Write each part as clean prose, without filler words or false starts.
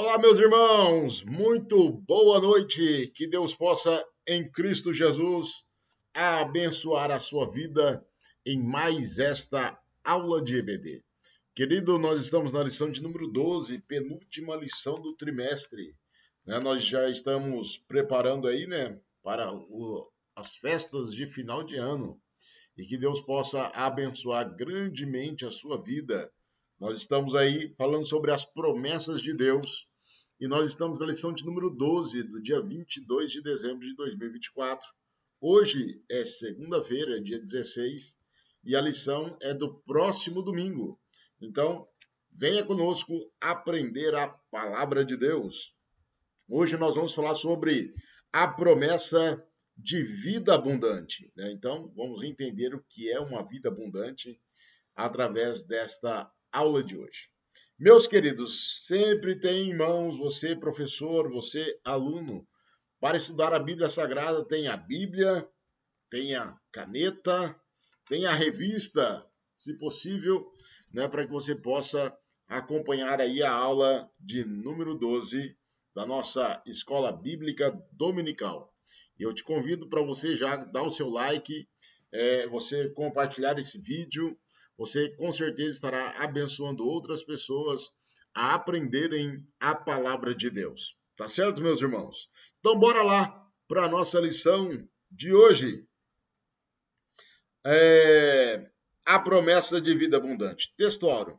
Olá, meus irmãos, muito boa noite. Que Deus possa, em Cristo Jesus, abençoar a sua vida em mais esta aula de EBD. Querido, nós estamos na lição de número 12, penúltima lição do trimestre. Nós já estamos preparando aí, para as festas de final de ano e que Deus possa abençoar grandemente a sua vida. Nós estamos aí falando sobre as promessas de Deus e nós estamos na lição de número 12, do dia 22 de dezembro de 2024. Hoje é segunda-feira, dia 16, e a lição é do próximo domingo. Então, venha conosco aprender a palavra de Deus. Hoje nós vamos falar sobre a promessa de vida abundante. Então, vamos entender o que é uma vida abundante através desta aula de hoje. Meus queridos, sempre tem em mãos, você professor, você aluno, para estudar a Bíblia Sagrada, tem a Bíblia, tem a caneta, tem a revista, se possível, para que você possa acompanhar aí a aula de número 12 da nossa Escola Bíblica Dominical. Eu te convido para você já dar o seu like, você compartilhar esse vídeo, você com certeza estará abençoando outras pessoas a aprenderem a palavra de Deus. Tá certo, meus irmãos? Então, bora lá para a nossa lição de hoje. A promessa de vida abundante. Texto áureo.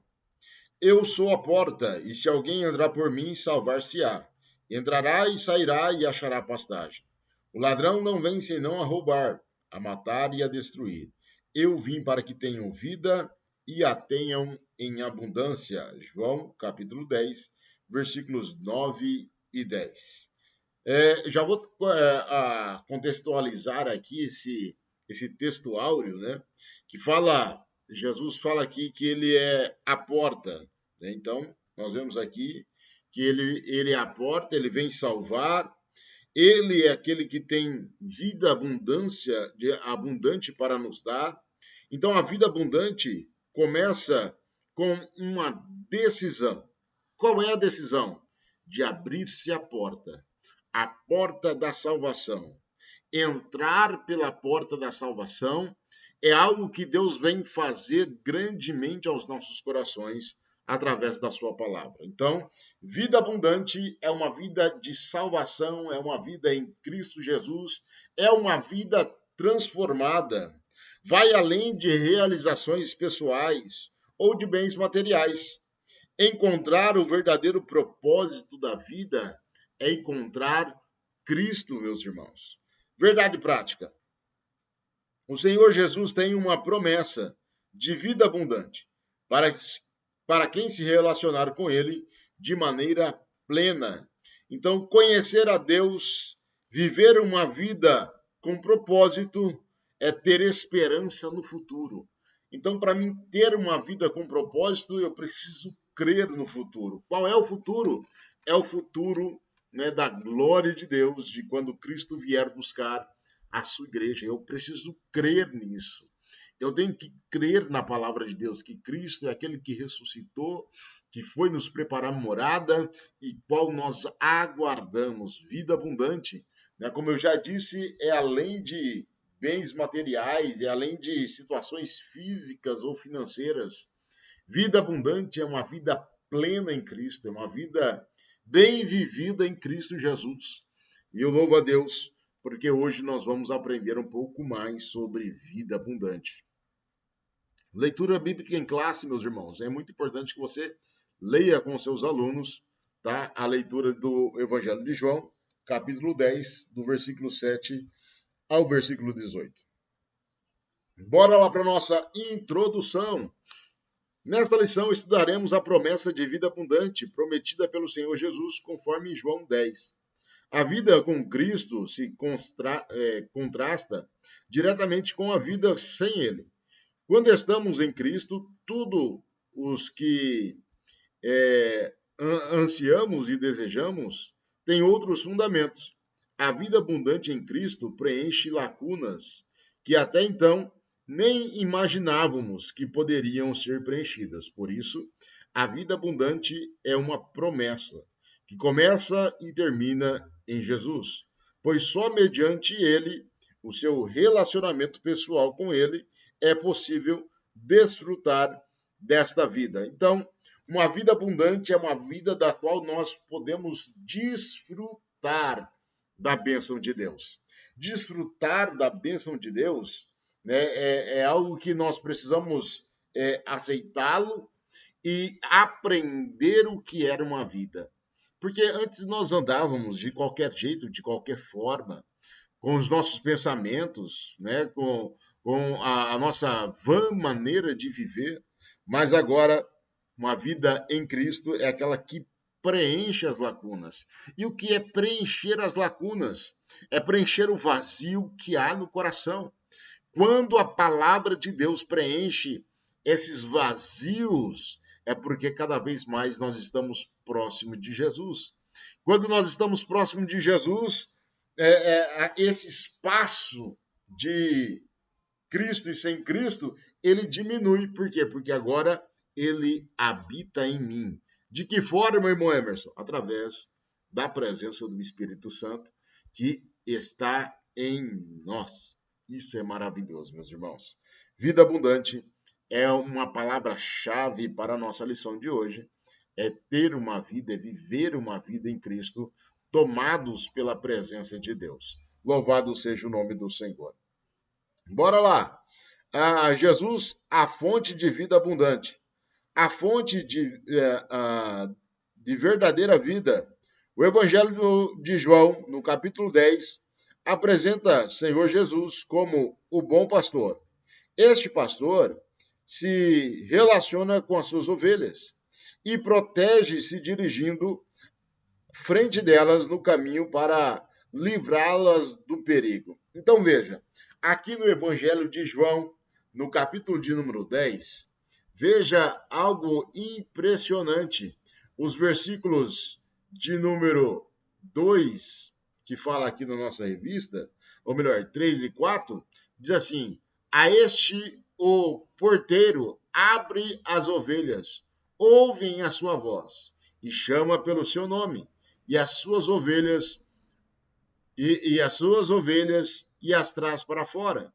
Eu sou a porta, e se alguém entrar por mim, salvar-se-á. Entrará e sairá e achará pastagem. O ladrão não vem senão a roubar, a matar e a destruir. Eu vim para que tenham vida e a tenham em abundância. João, capítulo 10, versículos 9 e 10. Já vou contextualizar aqui esse texto áureo, que fala, Jesus fala aqui que ele é a porta. Então, nós vemos aqui que ele é a porta, ele vem salvar, ele é aquele que tem vida abundante para nos dar. Então, a vida abundante começa com uma decisão. Qual é a decisão? De abrir-se a porta da salvação. Entrar pela porta da salvação é algo que Deus vem fazer grandemente aos nossos corações através da sua palavra. Então, vida abundante é uma vida de salvação, é uma vida em Cristo Jesus, é uma vida transformada. Vai além de realizações pessoais ou de bens materiais. Encontrar o verdadeiro propósito da vida é encontrar Cristo, meus irmãos. Verdade prática. O Senhor Jesus tem uma promessa de vida abundante para quem se relacionar com Ele de maneira plena. Então, conhecer a Deus, viver uma vida com propósito, é ter esperança no futuro. Então, para mim ter uma vida com propósito, eu preciso crer no futuro. Qual é o futuro? É o futuro da glória de Deus, de quando Cristo vier buscar a sua igreja. Eu preciso crer nisso. Eu tenho que crer na palavra de Deus, que Cristo é aquele que ressuscitou, que foi nos preparar morada e qual nós aguardamos, vida abundante. Como eu já disse, é além de bens materiais, é além de situações físicas ou financeiras. Vida abundante é uma vida plena em Cristo, é uma vida bem vivida em Cristo Jesus. E eu louvo a Deus, porque hoje nós vamos aprender um pouco mais sobre vida abundante. Leitura bíblica em classe, meus irmãos. É muito importante que você leia com seus alunos, tá? A leitura do Evangelho de João, capítulo 10, do versículo 7 ao versículo 18. Bora lá para a nossa introdução. Nesta lição estudaremos a promessa de vida abundante prometida pelo Senhor Jesus, conforme João 10. A vida com Cristo se contrasta diretamente com a vida sem Ele. Quando estamos em Cristo, tudo os que ansiamos e desejamos tem outros fundamentos. A vida abundante em Cristo preenche lacunas que até então nem imaginávamos que poderiam ser preenchidas. Por isso, a vida abundante é uma promessa que começa e termina em Jesus, pois só mediante ele, o seu relacionamento pessoal com ele, é possível desfrutar desta vida. Então, uma vida abundante é uma vida da qual nós podemos desfrutar da bênção de Deus. Desfrutar da bênção de Deus, né, é algo que nós precisamos aceitá-lo e aprender o que era uma vida. Porque antes nós andávamos de qualquer jeito, de qualquer forma, com os nossos pensamentos, né, com a nossa vã maneira de viver, mas agora uma vida em Cristo é aquela que preenche as lacunas. E o que é preencher as lacunas? É preencher o vazio que há no coração. Quando a palavra de Deus preenche esses vazios, é porque cada vez mais nós estamos próximos de Jesus. Quando nós estamos próximos de Jesus, esse espaço de Cristo e sem Cristo, ele diminui. Por quê? Porque agora ele habita em mim. De que forma, irmão Emerson? Através da presença do Espírito Santo que está em nós. Isso é maravilhoso, meus irmãos. Vida abundante é uma palavra-chave para a nossa lição de hoje. É ter uma vida, é viver uma vida em Cristo, tomados pela presença de Deus. Louvado seja o nome do Senhor. Bora lá. Jesus, a fonte de vida abundante, a fonte de verdadeira vida. O Evangelho de João, no capítulo 10, apresenta Senhor Jesus como o bom pastor. Este pastor se relaciona com as suas ovelhas e protege se dirigindo frente delas no caminho para livrá-las do perigo. Então veja, aqui no Evangelho de João, no capítulo de número 10, veja algo impressionante. Os versículos de número 2, que fala aqui na nossa revista, ou melhor, 3 e 4, diz assim: a este o porteiro abre as ovelhas, ouvem a sua voz e chama pelo seu nome, e as suas ovelhas e as traz para fora.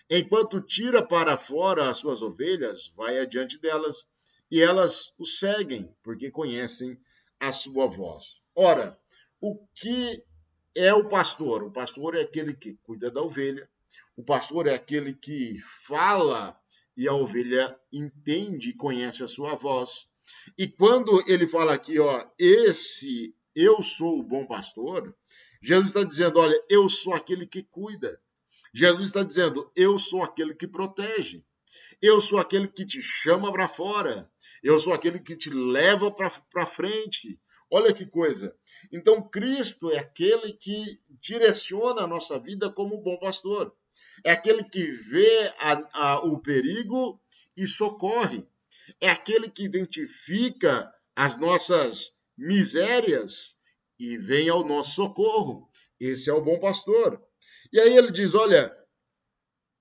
Enquanto tira para fora as suas ovelhas, vai adiante delas, e elas o seguem, porque conhecem a sua voz. Ora, o que é o pastor? O pastor é aquele que cuida da ovelha, o pastor é aquele que fala e a ovelha entende e conhece a sua voz. E quando ele fala aqui, eu sou o bom pastor, Jesus está dizendo, olha, eu sou aquele que cuida. Jesus está dizendo, eu sou aquele que protege. Eu sou aquele que te chama para fora. Eu sou aquele que te leva para frente. Olha que coisa. Então, Cristo é aquele que direciona a nossa vida como bom pastor. É aquele que vê o perigo e socorre. É aquele que identifica as nossas misérias e vem ao nosso socorro. Esse é o bom pastor. E aí ele diz, olha,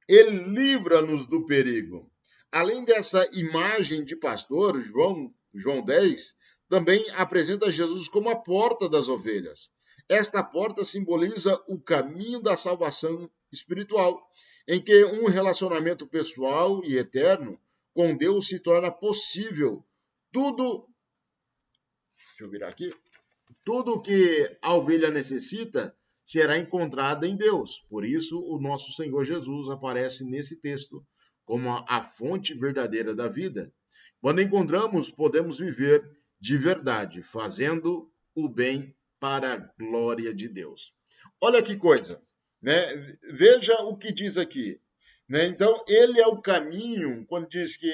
ele livra-nos do perigo. Além dessa imagem de pastor, João 10, também apresenta Jesus como a porta das ovelhas. Esta porta simboliza o caminho da salvação espiritual, em que um relacionamento pessoal e eterno com Deus se torna possível. Deixa eu virar aqui. Tudo que a ovelha necessita será encontrada em Deus. Por isso, o nosso Senhor Jesus aparece nesse texto como a fonte verdadeira da vida. Quando encontramos, podemos viver de verdade, fazendo o bem para a glória de Deus. Olha que coisa, né? Veja o que diz aqui. Né? Então, ele é o caminho, quando diz que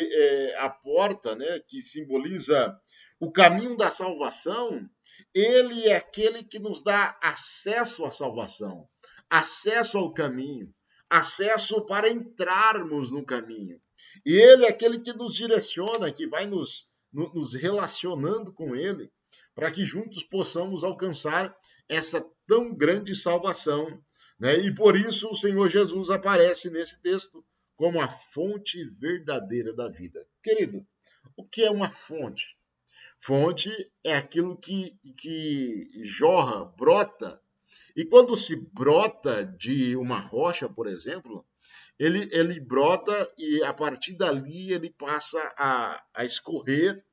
a porta, né, que simboliza o caminho da salvação, ele é aquele que nos dá acesso à salvação, acesso ao caminho, acesso para entrarmos no caminho. E ele é aquele que nos direciona, que vai nos relacionando com ele, para que juntos possamos alcançar essa tão grande salvação. Né? E por isso o Senhor Jesus aparece nesse texto como a fonte verdadeira da vida. Querido, o que é uma fonte? Fonte é aquilo que jorra, brota. E quando se brota de uma rocha, por exemplo, ele brota e a partir dali ele passa a escorrer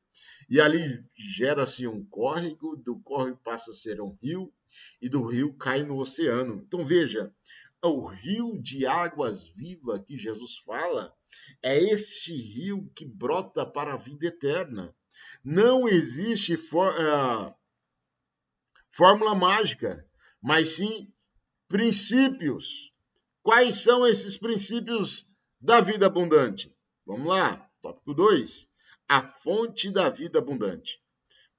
e ali gera-se um córrego, do córrego passa a ser um rio e do rio cai no oceano. Então veja, o rio de águas vivas que Jesus fala é este rio que brota para a vida eterna. Não existe fórmula mágica, mas sim princípios. Quais são esses princípios da vida abundante? Vamos lá, tópico 2. A fonte da vida abundante.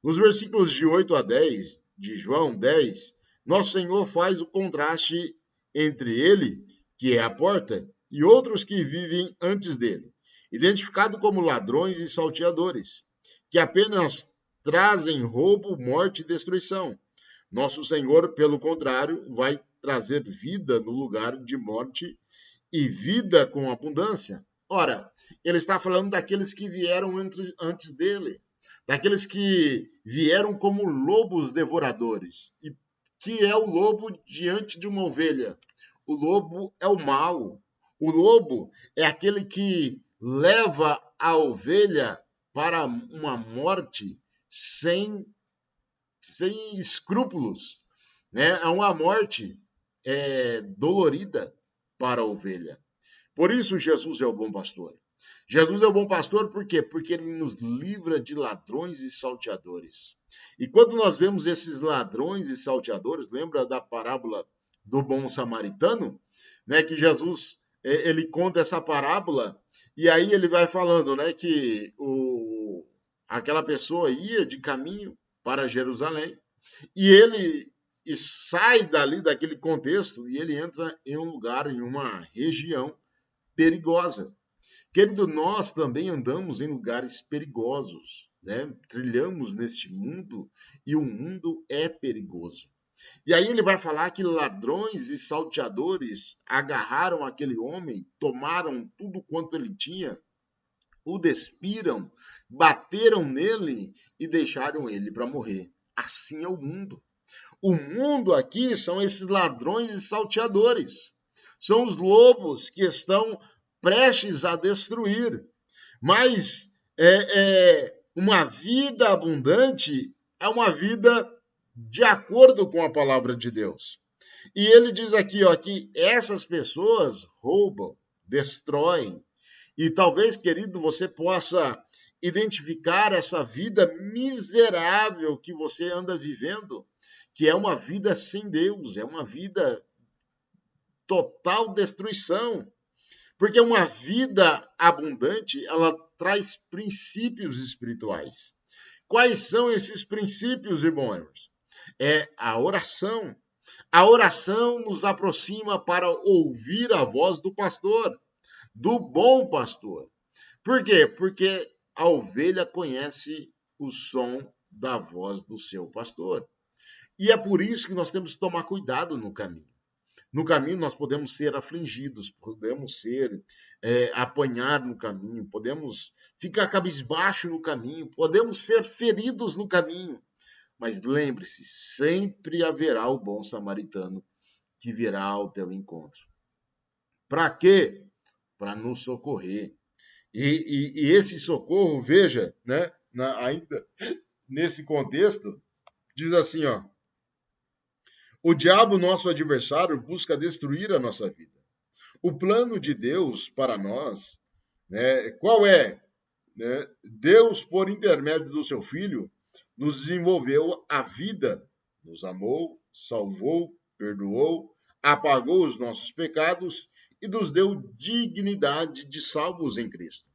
Nos versículos de 8 a 10 de João 10, nosso Senhor faz o contraste entre ele, que é a porta, e outros que vivem antes dele, identificado como ladrões e salteadores, que apenas trazem roubo, morte e destruição. Nosso Senhor, pelo contrário, vai trazer vida no lugar de morte e vida com abundância. Ora, ele está falando daqueles que vieram antes dele, daqueles que vieram como lobos devoradores. E que é o lobo diante de uma ovelha? O lobo é o mal. O lobo é aquele que leva a ovelha para uma morte sem escrúpulos, né? É uma morte dolorida para a ovelha. Por isso, Jesus é o bom pastor. Jesus é o bom pastor por quê? Porque ele nos livra de ladrões e salteadores. E quando nós vemos esses ladrões e salteadores, lembra da parábola do bom samaritano? Né, que Jesus ele conta essa parábola e aí ele vai falando, né, que aquela pessoa ia de caminho para Jerusalém e ele sai dali daquele contexto e ele entra em um lugar, em uma região perigosa. Querido, nós também andamos em lugares perigosos, né? Trilhamos neste mundo e o mundo é perigoso. E aí ele vai falar que ladrões e salteadores agarraram aquele homem, tomaram tudo quanto ele tinha, o despiram, bateram nele e deixaram ele para morrer. Assim é o mundo. O mundo aqui são esses ladrões e salteadores. São os lobos que estão prestes a destruir. Mas uma vida abundante é uma vida de acordo com a palavra de Deus. E ele diz aqui ó, que essas pessoas roubam, destroem. E talvez, querido, você possa identificar essa vida miserável que você anda vivendo, que é uma vida sem Deus, é uma vida total destruição. Porque uma vida abundante, ela traz princípios espirituais. Quais são esses princípios, irmãos? É a oração. A oração nos aproxima para ouvir a voz do pastor, do bom pastor. Por quê? Porque a ovelha conhece o som da voz do seu pastor. E é por isso que nós temos que tomar cuidado no caminho. No caminho nós podemos ser afligidos, podemos ser apanhar no caminho, podemos ficar cabisbaixo no caminho, podemos ser feridos no caminho. Mas lembre-se, sempre haverá o bom samaritano que virá ao teu encontro. Para quê? Para nos socorrer. E esse socorro, veja, né, ainda nesse contexto, diz assim, ó, o diabo, nosso adversário, busca destruir a nossa vida. O plano de Deus para nós, né, qual é? Né? Deus, por intermédio do seu Filho, nos desenvolveu a vida, nos amou, salvou, perdoou, apagou os nossos pecados e nos deu dignidade de salvos em Cristo.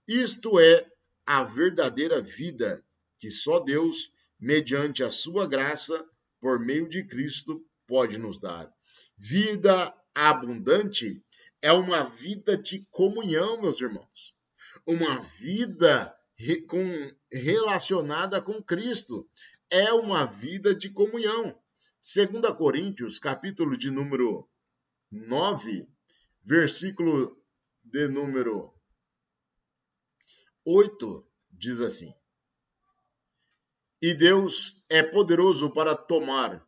Isto é a verdadeira vida que só Deus, mediante a sua graça, por meio de Cristo, pode nos dar. Vida abundante é uma vida de comunhão, meus irmãos. Uma vida relacionada com Cristo. É uma vida de comunhão. 2 Coríntios, capítulo de número 9, versículo de número 8, diz assim: E Deus é poderoso para tornar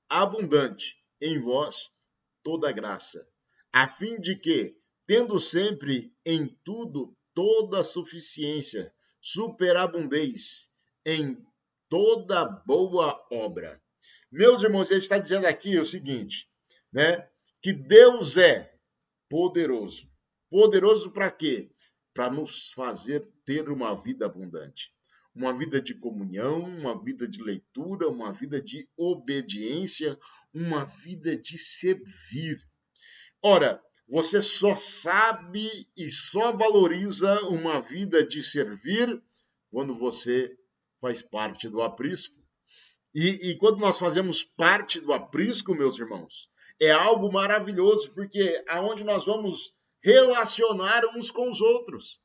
abundante em vós toda graça, a fim de que, tendo sempre em tudo toda suficiência, superabundeis em toda boa obra. Meus irmãos, ele está dizendo aqui o seguinte, né? Que Deus é poderoso. Poderoso para quê? Para nos fazer ter uma vida abundante. Uma vida de comunhão, uma vida de leitura, uma vida de obediência, uma vida de servir. Ora, você só sabe e só valoriza uma vida de servir quando você faz parte do aprisco. E quando nós fazemos parte do aprisco, meus irmãos, é algo maravilhoso, porque é onde nós vamos relacionar uns com os outros.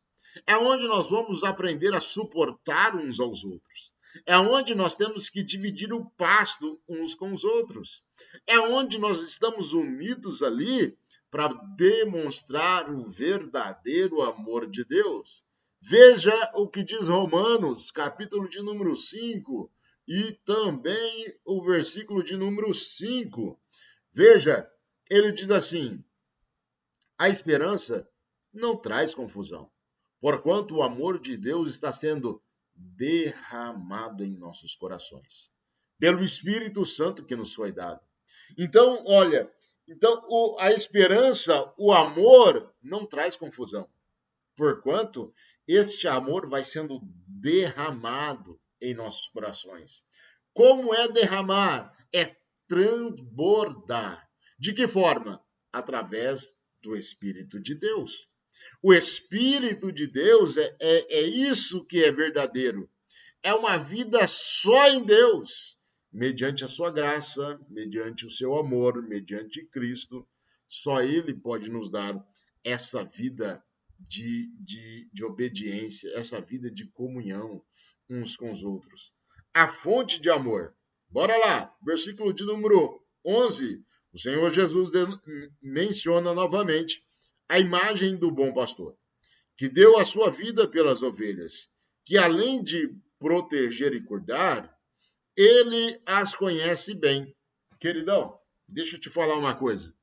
É onde nós vamos aprender a suportar uns aos outros. É onde nós temos que dividir o pasto uns com os outros. É onde nós estamos unidos ali para demonstrar o verdadeiro amor de Deus. Veja o que diz Romanos, capítulo de número 5, e também o versículo de número 5. Veja, ele diz assim: a esperança não traz confusão, porquanto o amor de Deus está sendo derramado em nossos corações, pelo Espírito Santo que nos foi dado. Então, olha, a esperança, o amor, não traz confusão, porquanto este amor vai sendo derramado em nossos corações. Como é derramar? É transbordar. De que forma? Através do Espírito de Deus. O Espírito de Deus é isso que é verdadeiro. É uma vida só em Deus, mediante a sua graça, mediante o seu amor, mediante Cristo. Só Ele pode nos dar essa vida de obediência, essa vida de comunhão uns com os outros. A fonte de amor. Bora lá, versículo de número 11. O Senhor Jesus menciona novamente a imagem do bom pastor, que deu a sua vida pelas ovelhas, que além de proteger e cuidar, ele as conhece bem. Queridão, deixa eu te falar uma coisa.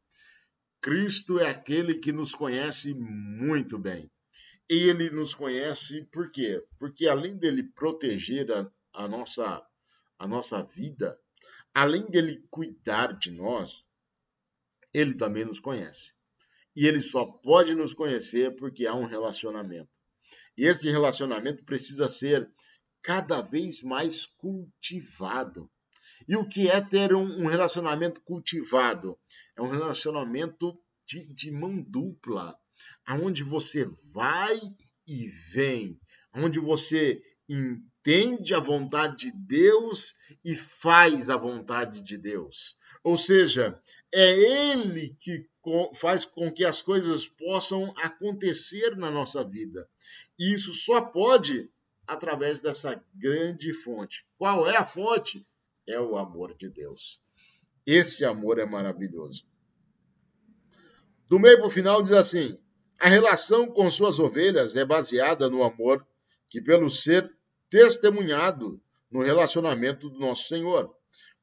Cristo é aquele que nos conhece muito bem. Ele nos conhece por quê? Porque além dele proteger a nossa vida, além dele cuidar de nós, ele também nos conhece. E ele só pode nos conhecer porque há um relacionamento. E esse relacionamento precisa ser cada vez mais cultivado. E o que é ter um relacionamento cultivado? É um relacionamento de mão dupla, onde você vai e vem, onde você entende a vontade de Deus e faz a vontade de Deus. Ou seja, é Ele que faz com que as coisas possam acontecer na nossa vida. E isso só pode através dessa grande fonte. Qual é a fonte? É o amor de Deus. Esse amor é maravilhoso. Do meio para o final diz assim: a relação com suas ovelhas é baseada no amor que, pelo ser testemunhado no relacionamento do nosso Senhor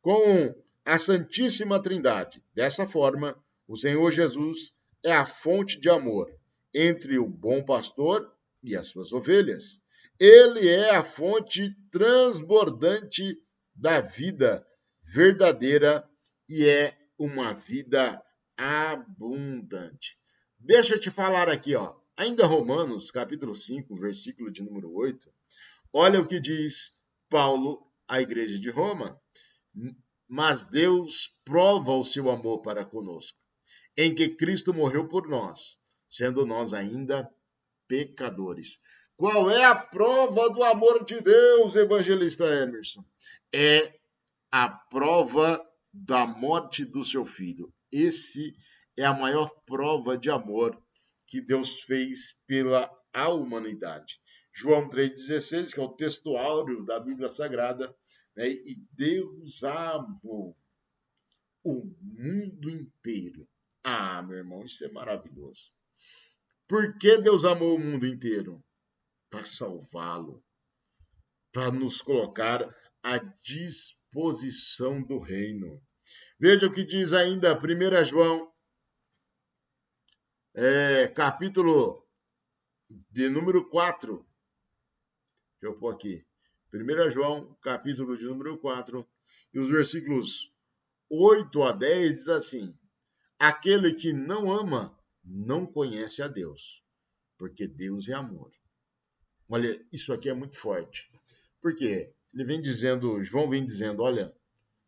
com a Santíssima Trindade. Dessa forma, o Senhor Jesus é a fonte de amor entre o bom pastor e as suas ovelhas. Ele é a fonte transbordante da vida verdadeira e é uma vida abundante. Deixa eu te falar aqui, ó. Ainda Romanos, capítulo 5, versículo de número 8. Olha o que diz Paulo à igreja de Roma. Mas Deus prova o seu amor para conosco, em que Cristo morreu por nós, sendo nós ainda pecadores. Qual é a prova do amor de Deus, evangelista Emerson? É a prova da morte do seu filho. Esse é a maior prova de amor que Deus fez pela humanidade. João 3,16, que é o texto áureo da Bíblia Sagrada, né? E Deus amou o mundo inteiro. Ah, meu irmão, isso é maravilhoso. Por que Deus amou o mundo inteiro? Para salvá-lo, para nos colocar à disposição do reino. Veja o que diz ainda 1 João, capítulo de número 4. Deixa eu pôr aqui. 1 João, capítulo de número 4, e os versículos 8 a 10 diz assim: aquele que não ama não conhece a Deus, porque Deus é amor. Olha, isso aqui é muito forte. Por quê? João vem dizendo, olha,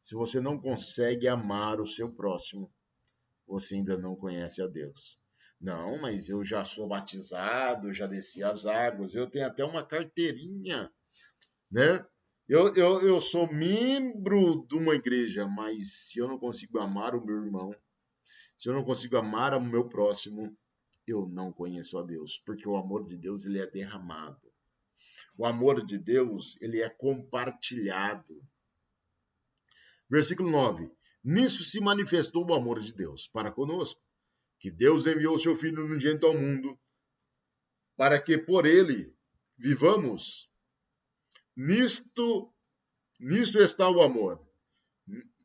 se você não consegue amar o seu próximo, você ainda não conhece a Deus. Não, mas eu já sou batizado, já desci as águas, eu tenho até uma carteirinha, né? Eu sou membro de uma igreja, mas se eu não consigo amar o meu irmão, se eu não consigo amar o meu próximo, eu não conheço a Deus, porque o amor de Deus ele é derramado. O amor de Deus ele é compartilhado. Versículo 9. Nisso se manifestou o amor de Deus para conosco, que Deus enviou seu Filho unigênito ao mundo, para que por ele vivamos. Nisto está o amor.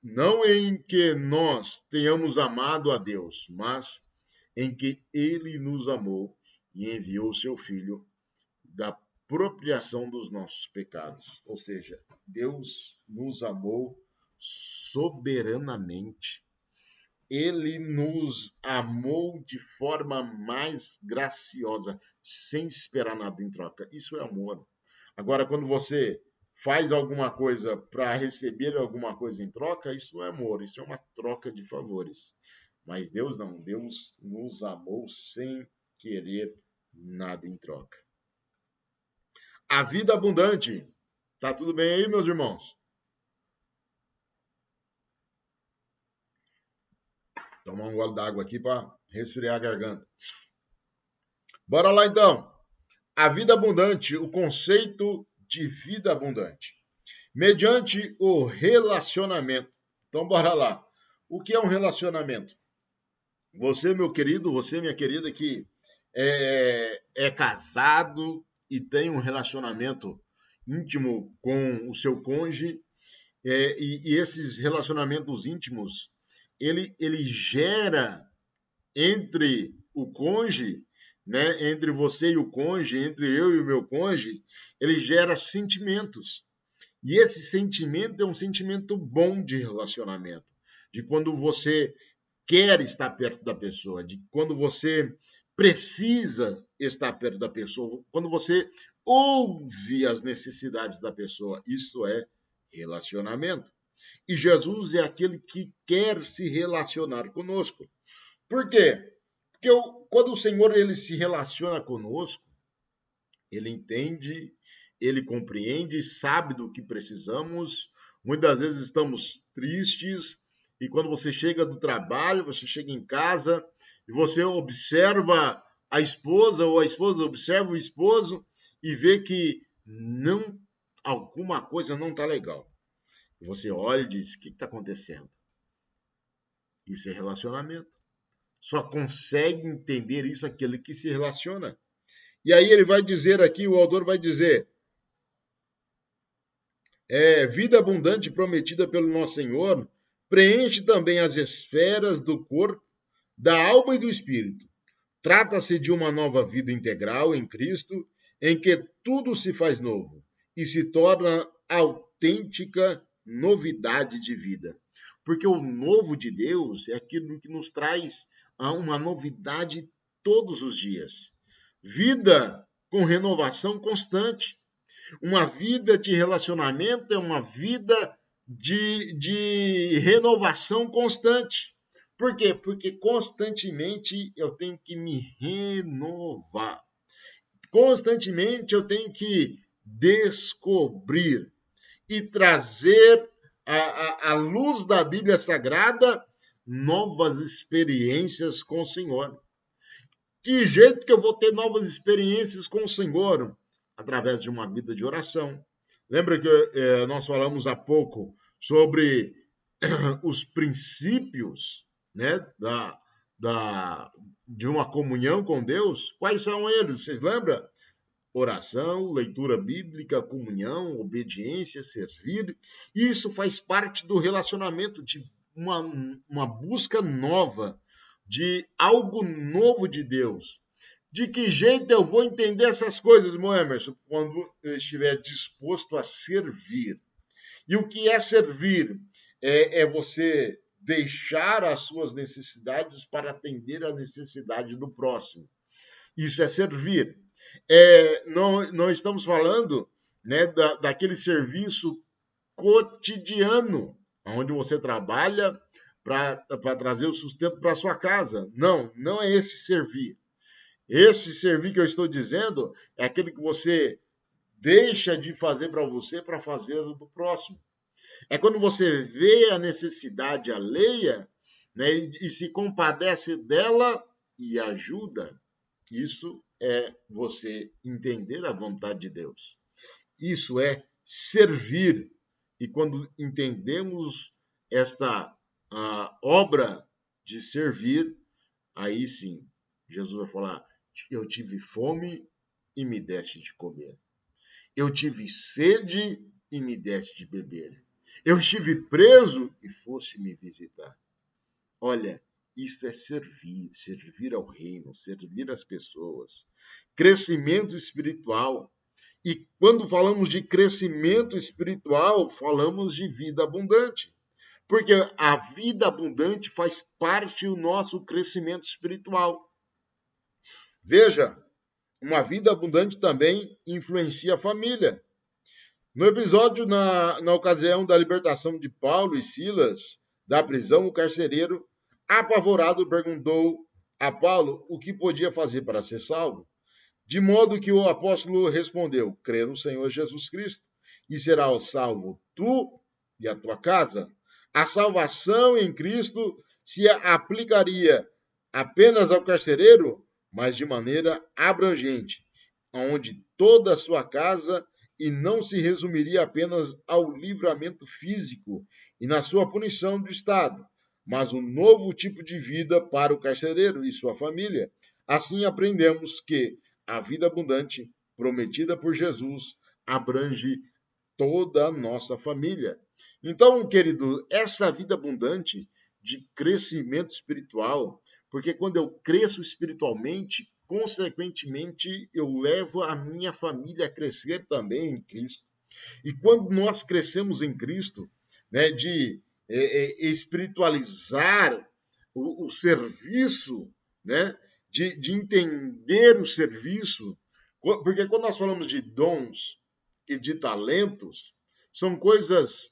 Não em que nós tenhamos amado a Deus, mas em que ele nos amou e enviou seu Filho da propriação dos nossos pecados. Ou seja, Deus nos amou soberanamente. Ele nos amou de forma mais graciosa, sem esperar nada em troca. Isso é amor. Agora, quando você faz alguma coisa para receber alguma coisa em troca, isso não é amor, isso é uma troca de favores. Mas Deus não, Deus nos amou sem querer nada em troca. A vida abundante. Tá tudo bem aí, meus irmãos? Tomar um gole d'água aqui para resfriar a garganta. Bora lá então. A vida abundante, o conceito de vida abundante. Mediante o relacionamento. Então, bora lá. O que é um relacionamento? Você, meu querido, você, minha querida, que é casado e tem um relacionamento íntimo com o seu cônjuge, e esses relacionamentos íntimos, ele gera entre o cônjuge, né, entre você e o cônjuge, entre eu e o meu cônjuge, ele gera sentimentos. E esse sentimento é um sentimento bom de relacionamento, de quando você quer estar perto da pessoa, de quando você precisa estar perto da pessoa, quando você ouve as necessidades da pessoa. Isso é relacionamento. E Jesus é aquele que quer se relacionar conosco. Por quê? Porque quando o Senhor ele se relaciona conosco, ele entende, ele compreende, sabe do que precisamos. Muitas vezes estamos tristes, e quando você chega do trabalho, você chega em casa, e você observa a esposa, ou a esposa observa o esposo, e vê que alguma coisa não está legal. Você olha e diz, o que está acontecendo? Isso é relacionamento. Só consegue entender isso aquele que se relaciona. E aí ele vai dizer aqui, o autor vai dizer, vida abundante prometida pelo nosso Senhor, preenche também as esferas do corpo, da alma e do espírito. Trata-se de uma nova vida integral em Cristo, em que tudo se faz novo e se torna autêntica novidade de vida. Porque o novo de Deus é aquilo que nos traz uma novidade todos os dias. Vida com renovação constante. Uma vida de relacionamento é uma vida de renovação constante. Por quê? Porque constantemente eu tenho que me renovar. Constantemente eu tenho que descobrir e trazer à luz da Bíblia Sagrada novas experiências com o Senhor. Que jeito que eu vou ter novas experiências com o Senhor? Através de uma vida de oração. Lembra que nós falamos há pouco sobre os princípios, né, de uma comunhão com Deus? Quais são eles? Vocês lembram? oração, leitura bíblica, comunhão, obediência, servir. Isso faz parte do relacionamento, de uma busca nova, de algo novo de Deus. De que jeito eu vou entender essas coisas, meu Emerson? Quando eu estiver disposto a servir. E o que é servir? É você deixar as suas necessidades para atender a necessidade do próximo. Isso é servir. Não estamos falando, né, daquele serviço cotidiano, onde você trabalha para trazer o sustento para sua casa. Não é esse servir. Esse servir que eu estou dizendo é aquele que você deixa de fazer para você para fazer do próximo. É quando você vê a necessidade alheia, né, e se compadece dela e ajuda. Isso é você entender a vontade de Deus. Isso é servir. E quando entendemos esta obra de servir, aí sim, Jesus vai falar: eu tive fome e me deste de comer. Eu tive sede e me deste de beber. Eu estive preso e foste me visitar. Olha, isso é servir, servir ao reino, servir as pessoas. Crescimento espiritual. E quando falamos de crescimento espiritual, falamos de vida abundante. Porque a vida abundante faz parte do nosso crescimento espiritual. Veja, uma vida abundante também influencia a família. No episódio, na ocasião da libertação de Paulo e Silas da prisão, o carcereiro, apavorado, perguntou a Paulo o que podia fazer para ser salvo. De modo que o apóstolo respondeu: crê no Senhor Jesus Cristo e serás salvo tu e a tua casa. A salvação em Cristo se aplicaria apenas ao carcereiro, mas de maneira abrangente, onde toda a sua casa, e não se resumiria apenas ao livramento físico e na sua punição do Estado, mas um novo tipo de vida para o carcereiro e sua família. Assim aprendemos que a vida abundante prometida por Jesus abrange toda a nossa família. Então, querido, essa vida abundante de crescimento espiritual, porque quando eu cresço espiritualmente, consequentemente, eu levo a minha família a crescer também em Cristo. E quando nós crescemos em Cristo, né, de espiritualizar o serviço, né, de entender o serviço, porque quando nós falamos de dons e de talentos, são coisas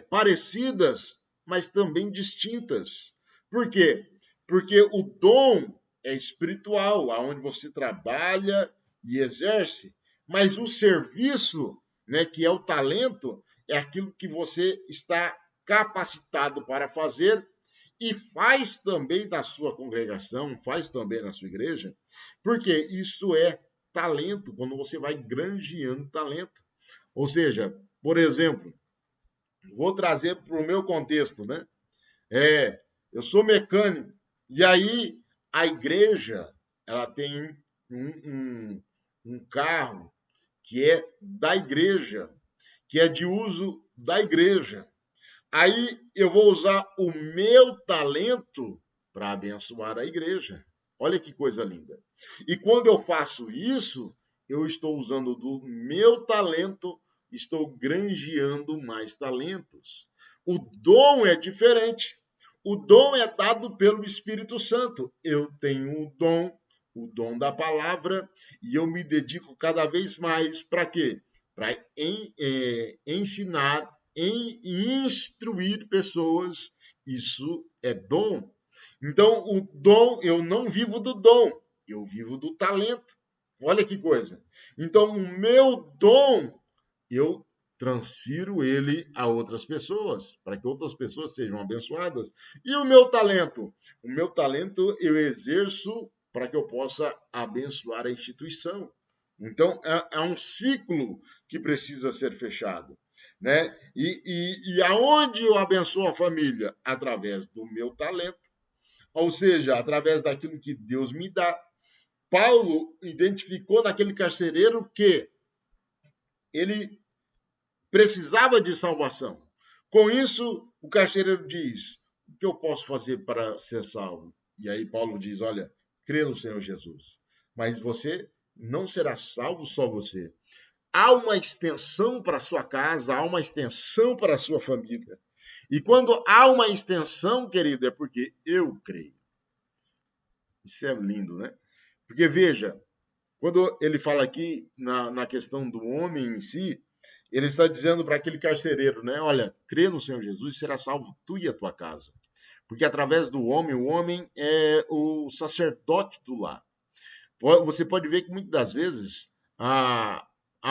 parecidas, mas também distintas. Por quê? Porque o dom é espiritual, aonde você trabalha e exerce, mas o serviço, né, que é o talento, é aquilo que você está capacitado para fazer e faz também na sua congregação, faz também na sua igreja, porque isso é talento, quando você vai granjeando talento. Ou seja, por exemplo, vou trazer para o meu contexto, né? Eu sou mecânico, e aí a igreja, ela tem um carro que é da igreja, que é de uso da igreja. Aí eu vou usar o meu talento para abençoar a igreja. Olha que coisa linda. E quando eu faço isso, eu estou usando do meu talento, estou granjeando mais talentos. O dom é diferente. O dom é dado pelo Espírito Santo. Eu tenho o dom da palavra, e eu me dedico cada vez mais para quê? Para ensinar, instruir pessoas. Isso é dom. Então, o dom, eu não vivo do dom, eu vivo do talento. Olha que coisa. Então, o meu dom, eu transfiro ele a outras pessoas, para que outras pessoas sejam abençoadas. E o meu talento? O meu talento eu exerço para que eu possa abençoar a instituição. Então, é um ciclo que precisa ser fechado. Né? E aonde eu abençoo a família? Através do meu talento. Ou seja, através daquilo que Deus me dá. Paulo identificou naquele carcereiro que ele precisava de salvação. Com isso, o carcereiro diz: o que eu posso fazer para ser salvo? E aí Paulo diz: olha, crê no Senhor Jesus. Mas você não será salvo só você. Há uma extensão para a sua casa, há uma extensão para a sua família. E quando há uma extensão, querido, é porque eu creio. Isso é lindo, né? Porque veja, quando ele fala aqui na questão do homem em si, ele está dizendo para aquele carcereiro, né? Olha, crê no Senhor Jesus e será salvo tu e a tua casa. Porque através do homem, o homem é o sacerdote do lar. Você pode ver que muitas das vezes há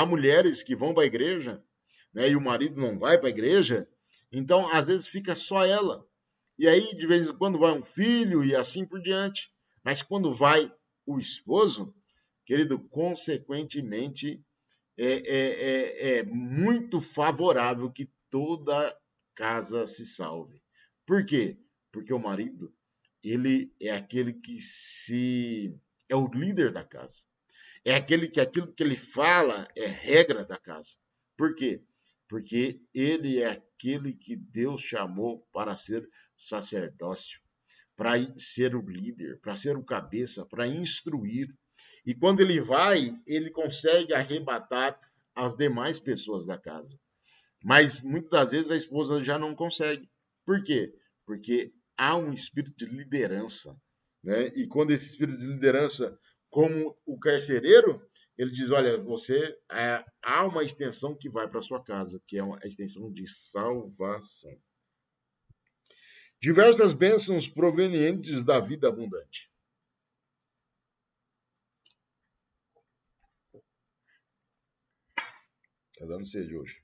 mulheres que vão para a igreja, né, e o marido não vai para a igreja, então às vezes fica só ela. E aí, de vez em quando, vai um filho e assim por diante. Mas quando vai o esposo, querido, consequentemente, é muito favorável que toda casa se salve. Por quê? Porque o marido, ele é aquele que é o líder da casa. É aquele que aquilo que ele fala é regra da casa. Por quê? Porque ele é aquele que Deus chamou para ser sacerdócio, para ser o líder, para ser o cabeça, para instruir. E quando ele vai, ele consegue arrebatar as demais pessoas da casa. Mas muitas das vezes a esposa já não consegue. Por quê? Porque há um espírito de liderança, né? E quando esse espírito de liderança, como o carcereiro, ele diz: olha, há uma extensão que vai para sua casa, que é a extensão de salvação. Diversas bênçãos provenientes da vida abundante. Está dando sede hoje.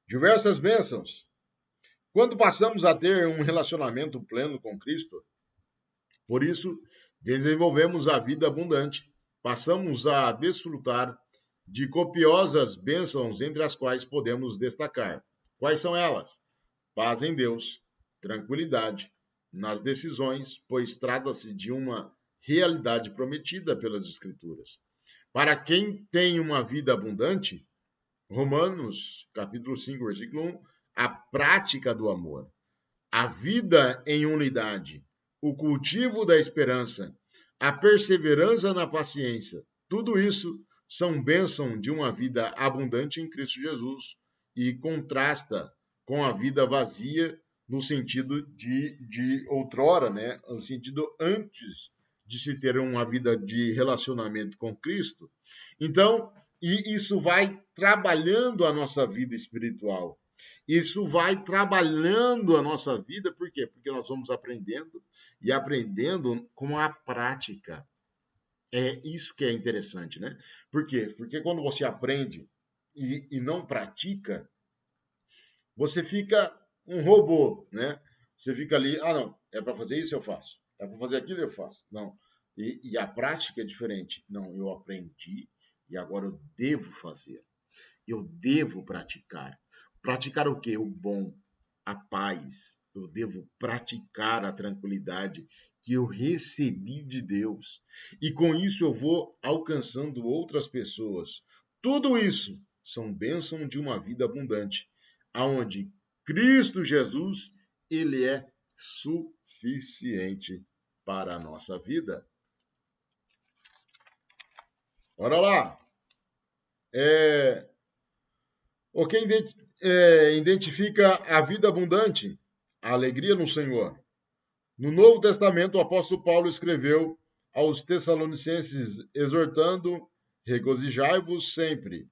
Diversas bênçãos. Quando passamos a ter um relacionamento pleno com Cristo, por isso, desenvolvemos a vida abundante. Passamos a desfrutar de copiosas bênçãos, entre as quais podemos destacar. Quais são elas? Paz em Deus, tranquilidade nas decisões, pois trata-se de uma realidade prometida pelas Escrituras. Para quem tem uma vida abundante, Romanos, capítulo 5, versículo 1, a prática do amor, a vida em unidade, o cultivo da esperança, a perseverança na paciência, tudo isso são bênçãos de uma vida abundante em Cristo Jesus e contrasta com a vida vazia no sentido de outrora, né? No sentido antes de se ter uma vida de relacionamento com Cristo. Então, e isso vai trabalhando a nossa vida espiritual. Isso vai trabalhando a nossa vida, por quê? Porque nós vamos aprendendo e aprendendo com a prática. É isso que é interessante, né? Por quê? Porque quando você aprende e não pratica, você fica um robô, né? Você fica ali, não, é para fazer isso eu faço, é para fazer aquilo eu faço. Não. E a prática é diferente. Não, eu aprendi e agora eu devo fazer. Eu devo praticar. Praticar o quê? O bom, a paz. Eu devo praticar a tranquilidade que eu recebi de Deus. E com isso eu vou alcançando outras pessoas. Tudo isso são bênçãos de uma vida abundante, aonde Cristo Jesus, ele é suficiente para a nossa vida. Bora lá. O que identifica a vida abundante? A alegria no Senhor. No Novo Testamento, o apóstolo Paulo escreveu aos Tessalonicenses, exortando: regozijai-vos sempre.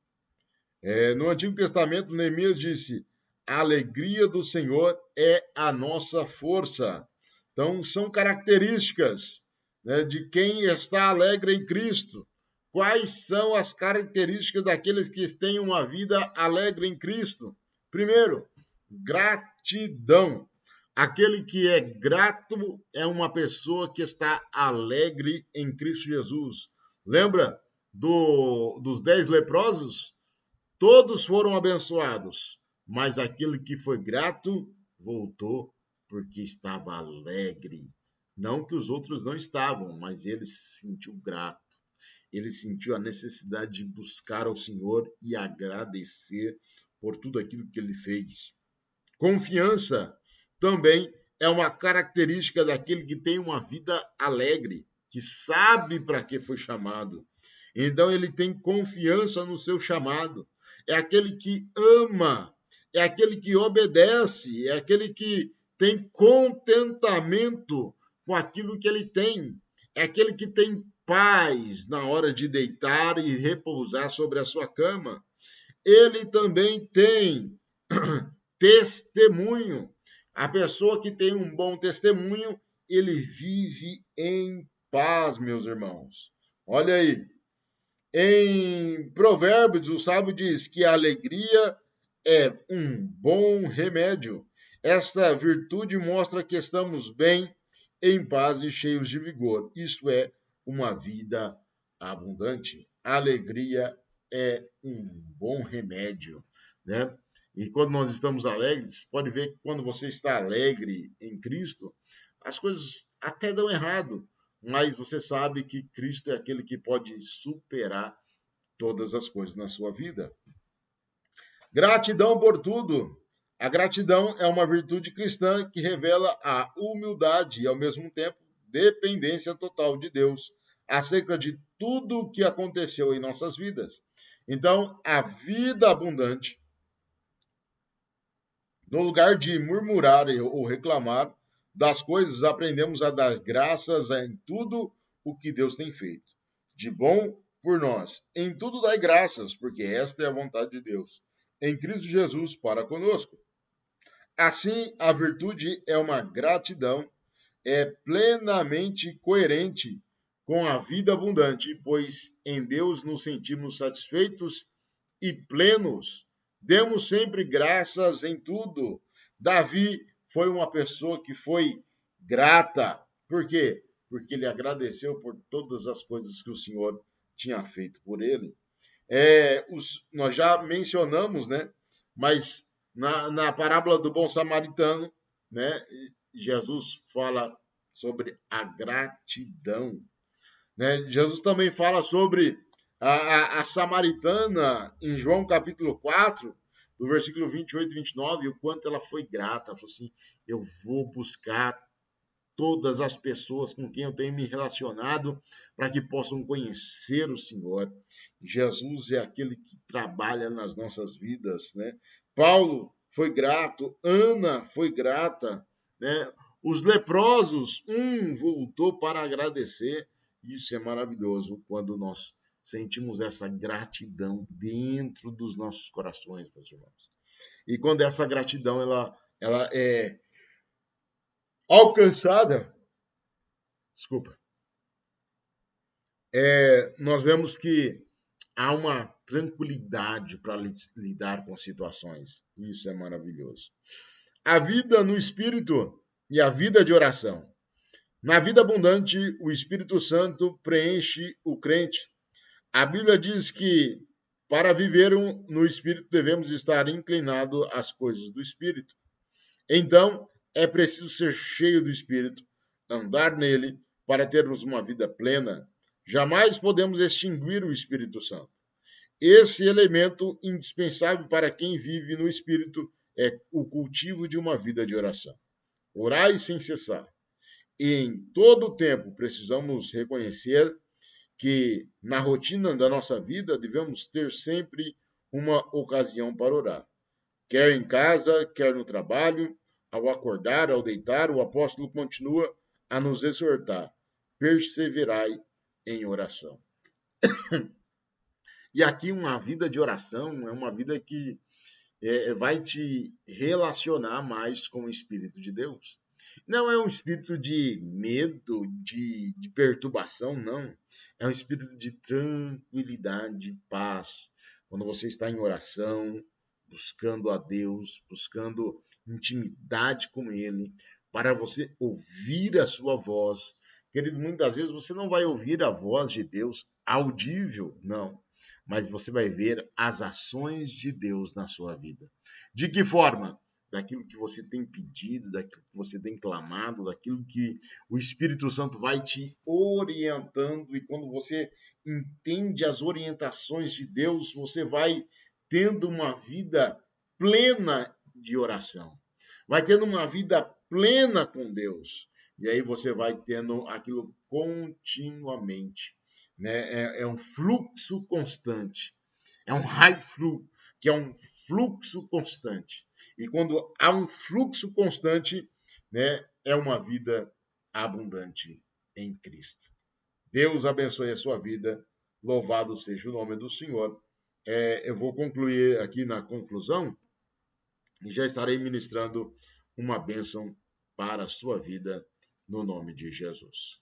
No Antigo Testamento, Neemias disse: a alegria do Senhor é a nossa força. Então, são características, né, de quem está alegre em Cristo. Quais são as características daqueles que têm uma vida alegre em Cristo? Primeiro, gratidão. Aquele que é grato é uma pessoa que está alegre em Cristo Jesus. Lembra dos 10 leprosos? Todos foram abençoados, mas aquele que foi grato voltou porque estava alegre. Não que os outros não estavam, mas ele se sentiu grato. Ele sentiu a necessidade de buscar ao Senhor e agradecer por tudo aquilo que ele fez. Confiança também é uma característica daquele que tem uma vida alegre, que sabe para que foi chamado. Então ele tem confiança no seu chamado. É aquele que ama, é aquele que obedece, é aquele que tem contentamento com aquilo que ele tem. É aquele que tem paz na hora de deitar e repousar sobre a sua cama. Ele também tem testemunho. A pessoa que tem um bom testemunho, ele vive em paz, meus irmãos. Olha aí, em Provérbios, o sábio diz que a alegria é um bom remédio. Esta virtude mostra que estamos bem, em paz e cheios de vigor. Isso é uma vida abundante. A alegria é um bom remédio, né? E quando nós estamos alegres, pode ver que quando você está alegre em Cristo, as coisas até dão errado, mas você sabe que Cristo é aquele que pode superar todas as coisas na sua vida. Gratidão por tudo. A gratidão é uma virtude cristã que revela a humildade e, ao mesmo tempo, dependência total de Deus acerca de tudo o que aconteceu em nossas vidas. Então, a vida abundante, no lugar de murmurar ou reclamar das coisas, aprendemos a dar graças em tudo o que Deus tem feito. De bom por nós. Em tudo dai graças, porque esta é a vontade de Deus. Em Cristo Jesus para conosco. Assim, a virtude é uma gratidão, é plenamente coerente com a vida abundante, pois em Deus nos sentimos satisfeitos e plenos. Demos sempre graças em tudo. Davi foi uma pessoa que foi grata. Por quê? Porque ele agradeceu por todas as coisas que o Senhor tinha feito por ele. Nós já mencionamos, né? Mas na parábola do bom samaritano, né? Jesus fala sobre a gratidão. Né? Jesus também fala sobre a samaritana em João capítulo 4, do versículo 28 e 29, o quanto ela foi grata. Ela falou assim: eu vou buscar todas as pessoas com quem eu tenho me relacionado para que possam conhecer o Senhor. Jesus é aquele que trabalha nas nossas vidas, né? Paulo foi grato, Ana foi grata, né? Os leprosos, voltou para agradecer. Isso é maravilhoso quando nós sentimos essa gratidão dentro dos nossos corações, meus irmãos. E quando essa gratidão ela é alcançada, desculpa, nós vemos que há uma tranquilidade para lidar com situações. Isso é maravilhoso. A vida no Espírito e a vida de oração. Na vida abundante, o Espírito Santo preenche o crente. A Bíblia diz que para viver no Espírito devemos estar inclinados às coisas do Espírito. Então, é preciso ser cheio do Espírito, andar nele para termos uma vida plena. Jamais podemos extinguir o Espírito Santo. Esse elemento indispensável para quem vive no Espírito é o cultivo de uma vida de oração. Orai sem cessar. E em todo o tempo precisamos reconhecer que na rotina da nossa vida devemos ter sempre uma ocasião para orar. Quer em casa, quer no trabalho, ao acordar, ao deitar, o apóstolo continua a nos exortar: perseverai em oração. E aqui uma vida de oração é uma vida que vai te relacionar mais com o Espírito de Deus. Não é um espírito de medo, de perturbação, não. É um espírito de tranquilidade, de paz. Quando você está em oração, buscando a Deus, buscando intimidade com Ele, para você ouvir a sua voz. Querido, muitas vezes você não vai ouvir a voz de Deus audível, não. Mas você vai ver as ações de Deus na sua vida. De que forma? daquilo que você tem pedido, daquilo que você tem clamado, daquilo que o Espírito Santo vai te orientando, e quando você entende as orientações de Deus, você vai tendo uma vida plena de oração, vai tendo uma vida plena com Deus, e aí você vai tendo aquilo continuamente, né? É um fluxo constante, é um high flow, que é um fluxo constante. E quando há um fluxo constante, né, é uma vida abundante em Cristo. Deus abençoe a sua vida. Louvado seja o nome do Senhor. Eu vou concluir aqui na conclusão e já estarei ministrando uma bênção para a sua vida no nome de Jesus.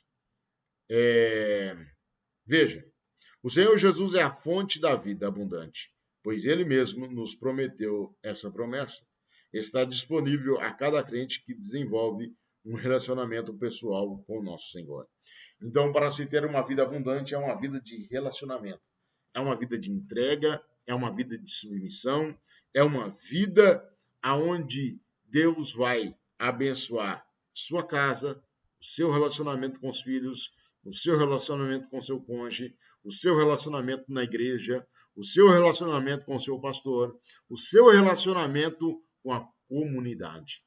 Veja, o Senhor Jesus é a fonte da vida abundante, pois Ele mesmo nos prometeu essa promessa. Está disponível a cada crente que desenvolve um relacionamento pessoal com o nosso Senhor. Então, para se ter uma vida abundante, é uma vida de relacionamento, é uma vida de entrega, é uma vida de submissão, é uma vida aonde Deus vai abençoar sua casa, o seu relacionamento com os filhos, o seu relacionamento com seu cônjuge, o seu relacionamento na igreja, o seu relacionamento com o seu pastor, o seu relacionamento com a comunidade.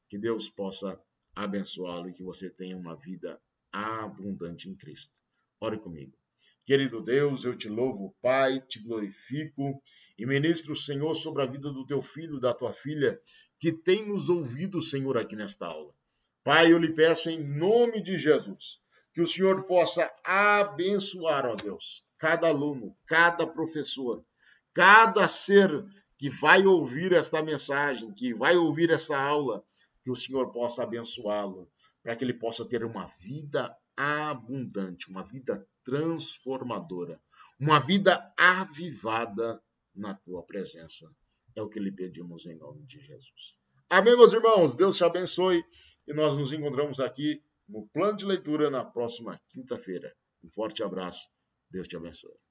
Que Deus possa abençoá-lo e que você tenha uma vida abundante em Cristo. Ore comigo. Querido Deus, eu te louvo, Pai, te glorifico e ministro, Senhor, sobre a vida do teu filho, da tua filha, que tem nos ouvido, Senhor, aqui nesta aula. Pai, eu lhe peço em nome de Jesus, que o Senhor possa abençoar, ó Deus, cada aluno, cada professor, cada ser que vai ouvir esta mensagem, que vai ouvir essa aula, que o Senhor possa abençoá-lo, para que ele possa ter uma vida abundante, uma vida transformadora, uma vida avivada na tua presença. É o que lhe pedimos em nome de Jesus. Amém, meus irmãos? Deus te abençoe e nós nos encontramos aqui no plano de leitura na próxima quinta-feira. Um forte abraço. Deus te abençoe.